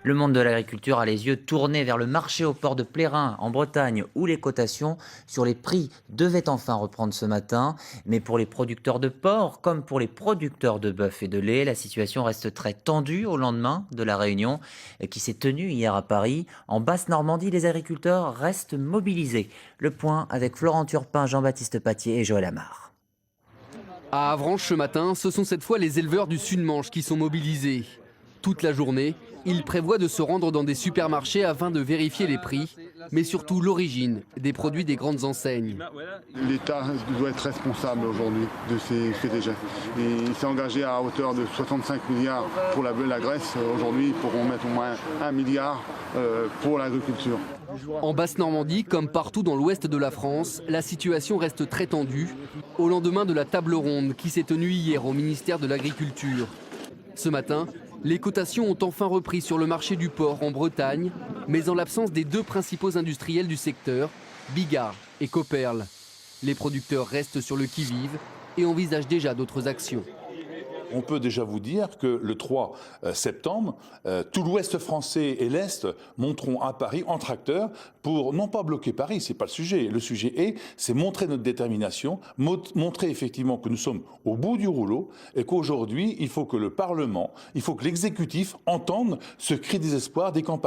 Le monde de l'agriculture a les yeux tournés vers le marché au port de Plérin en Bretagne où les cotations sur les prix devaient enfin reprendre ce matin. Mais pour les producteurs de porc comme pour les producteurs de bœuf et de lait, la situation reste très tendue au lendemain de la réunion qui s'est tenue hier à Paris. En Basse-Normandie, les agriculteurs restent mobilisés. Le point avec Florent Turpin, Jean-Baptiste Patier et Joël Amar. À Avranches ce matin, ce sont cette fois les éleveurs du Sud-Manche qui sont mobilisés. Toute la journée, ils prévoient de se rendre dans des supermarchés afin de vérifier les prix, mais surtout l'origine des produits des grandes enseignes. L'État doit être responsable aujourd'hui de ces faits déjà. Il s'est engagé à hauteur de 65 milliards pour la Grèce. Aujourd'hui, ils pourront mettre au moins 1 milliard pour l'agriculture. En Basse-Normandie, comme partout dans l'ouest de la France, la situation reste très tendue au lendemain de la table ronde qui s'est tenue hier au ministère de l'Agriculture. Ce matin, les cotations ont enfin repris sur le marché du porc en Bretagne, mais en l'absence des deux principaux industriels du secteur, Bigard et Copperle. Les producteurs restent sur le qui-vive et envisagent déjà d'autres actions. On peut déjà vous dire que le 3 septembre, tout l'ouest français et l'est monteront à Paris en tracteur pour non pas bloquer Paris, c'est pas le sujet. Le sujet c'est montrer notre détermination, montrer effectivement que nous sommes au bout du rouleau et qu'aujourd'hui, il faut que le Parlement, il faut que l'exécutif entende ce cri de désespoir des campagnes.